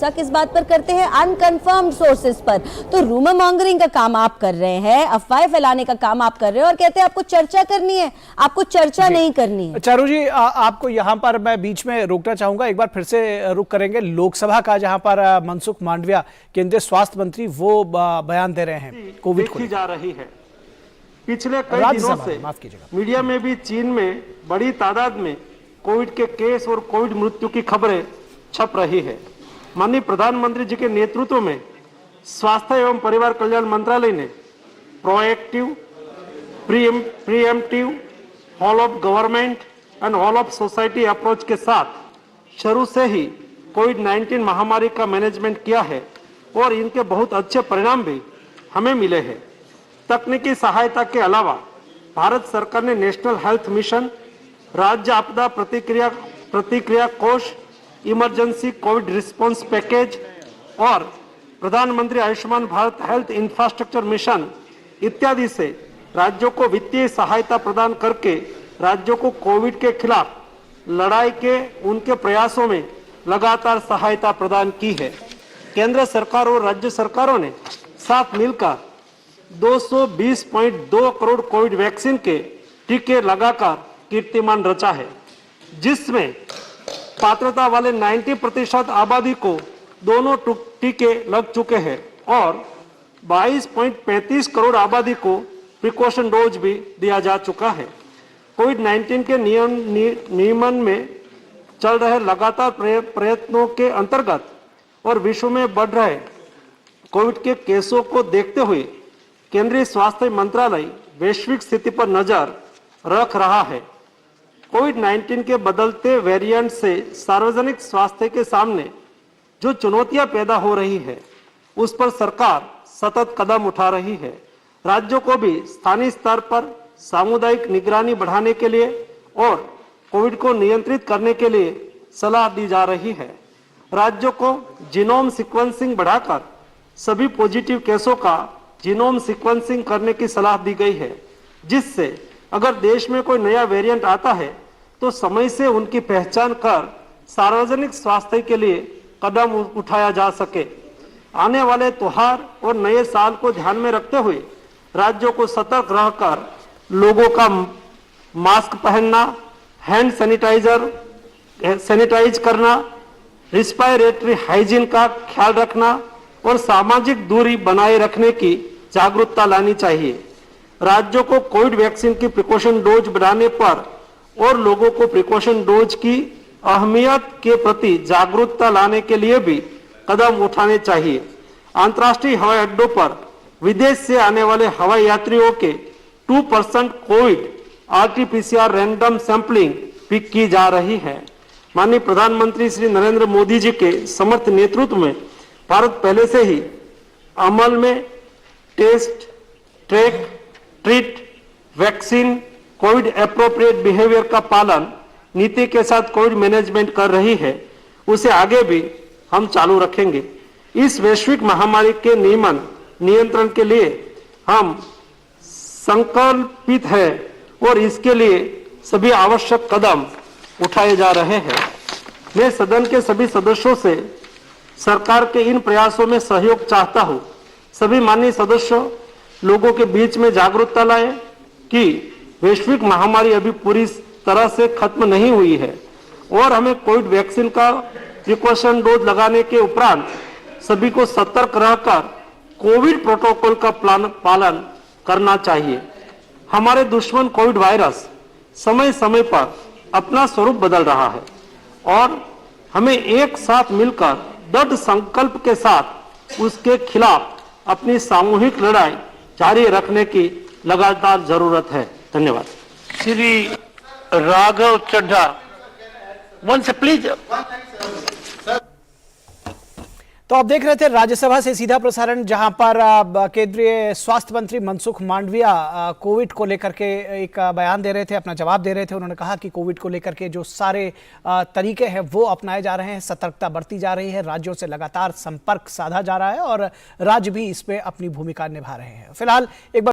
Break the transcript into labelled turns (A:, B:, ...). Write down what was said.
A: भरोसा किस बात पर करते हैं? अनकंफर्म्ड सोर्सेज पर। तो रूमर मॉन्गरिंग का काम आप कर रहे हैं, अफवाह फैलाने का काम आप कर रहे हैं और कहते हैं आपको चर्चा करनी है, आपको चर्चा नहीं करनी है।
B: चारू जी, आपको यहां पर मैं बीच में रोकना चाहूंगा, एक बार फिर से रुक करेंगे। लोकसभा का जहां पर मनसुख मांडविया केंद्रीय स्वास्थ्य मंत्री वो बयान दे रहे हैं कोविड को
C: जा रही है। पिछले कई दिनों से मीडिया में भी चीन में बड़ी तादाद में कोविड के केस और कोविड मृत्यु की खबरें छप रही है। माननीय प्रधानमंत्री जी के नेतृत्व में स्वास्थ्य एवं परिवार कल्याण मंत्रालय ने proactive, preemptive, whole of government and whole of society approach के साथ शुरू से ही कोविड-19 महामारी का मैनेजमेंट किया है और इनके बहुत अच्छे परिणाम भी हमें मिले हैं। तकनीकी सहायता के अलावा भारत सरकार ने नेशनल हेल्थ मिशन, राज्य आपदा प्रतिक्रिया कोष, इमरजेंसी कोविड रिस्पांस पैकेज और प्रधानमंत्री Ayushman Bharat health infrastructure mission इत्यादि से राज्यों को वित्तीय सहायता प्रदान करके राज्यों को कोविड के खिलाफ लड़ाई के उनके प्रयासों में लगातार सहायता प्रदान की है। केंद्र सरकार और राज्य सरकारों ने साथ मिलकर 220.2 करोड़ कोविड वैक्सीन के टीके लगाकर कीर्तिमान रचा है, जिसमें पात्रता वाले 90% आबादी को दोनों टीके लग चुके हैं और 22.35 करोड़ आबादी को प्रिकॉशन डोज भी दिया जा चुका है। कोविड-19 के नियमन में चल रहे लगातार प्रयत्नों के अंतर्गत और विश्व में बढ़ रहे कोविड के केसों को देखते हुए केंद्रीय स्वास्थ्य मंत्रालय वैश्विक स्थिति पर नजर रख रहा है। कोविड-19 के बदलते वेरिएंट से सार्वजनिक स्वास्थ्य के सामने जो चुनौतियां पैदा हो रही है, उस पर सरकार सतत कदम उठा रही है। राज्यों को भी स्थानीय स्तर पर सामुदायिक निगरानी बढ़ाने के लिए और कोविड को नियंत्रित करने के लिए सलाह दी जा रही है। राज्यों को जीनोम सीक्वेंसिंग बढ़ाकर सभी पॉजिटिव केसों का जीनोम सीक्वेंसिंग करने की सलाह दी गई है, जिससे अगर देश में कोई नया वेरिएंट आता है तो समय से उनकी पहचान कर सार्वजनिक स्वास्थ्य के लिए कदम उठाया जा सके। आने वाले त्योहार और नए साल को ध्यान में रखते हुए राज्यों को सतर्क रहकर लोगों का मास्क पहनना, हैंड सैनिटाइज करना, रिस्पायरेटरी हाइजीन का ख्याल रखना और सामाजिक दूरी बनाए रखने की जागरूकता लानी चाहिए। राज्यों को कोविड वैक्सीन की प्रिकॉशन डोज बढ़ाने पर और लोगों को प्रिकॉशन डोज की अहमियत के प्रति जागरूकता लाने के लिए भी कदम उठाने चाहिए। अंतर्राष्ट्रीय हवाई अड्डों पर विदेश से आने वाले हवाई यात्रियों के 2% कोविड RT-PCR रैंडम सैंपलिंग भी की जा रही है। माननीय प्रधानमंत्री श्री नरेंद्र मोदी जी के समर्थ नेतृत्व में भारत पहले से ही अमल में test, track, treat, vaccine, COVID appropriate behaviour का पालन नीति के साथ कोविड मैनेजमेंट कर रही है। उसे आगे भी हम चालू रखेंगे। इस वैश्विक महामारी के नियंत्रण के लिए हम संकल्पित है और इसके लिए सभी आवश्यक कदम उठाए जा रहे हैं। मैं सदन के सभी सदस्यों से सरकार के इन प्रयासों में सहयोग चाहता हूं। सभी माननीय सदस्यों लोगों के बीच में जागरूकता लाए कि वैश्विक महामारी अभी पूरी तरह से खत्म नहीं हुई है और हमें कोविड वैक्सीन का प्रिकॉशन डोज लगाने के उपरांत सभी को सतर्क रहकर कोविड प्रोटोकॉल का पालन करना चाहिए। हमारे दुश्मन कोविड वायरस समय समय पर अपना स्वरूप बदल रहा है और हमें एक साथ मिलकर दृढ़ संकल्प के साथ उसके खिलाफ अपनी सामूहिक लड़ाई जारी रखने की लगातार जरूरत है। धन्यवाद।
D: Shri Raghav Chadha, once please.
B: तो आप देख रहे थे राज्यसभा से सीधा प्रसारण, जहां पर केंद्रीय स्वास्थ्य मंत्री मनसुख मांडविया कोविड को लेकर के एक बयान दे रहे थे, अपना जवाब दे रहे थे। उन्होंने कहा कि कोविड को लेकर के जो सारे तरीके हैं वो अपनाए जा रहे हैं, सतर्कता बरती जा रही है, राज्यों से लगातार संपर्क साधा जा रहा है और राज्य भी इसमें अपनी भूमिका निभा रहे हैं। फिलहाल एक बार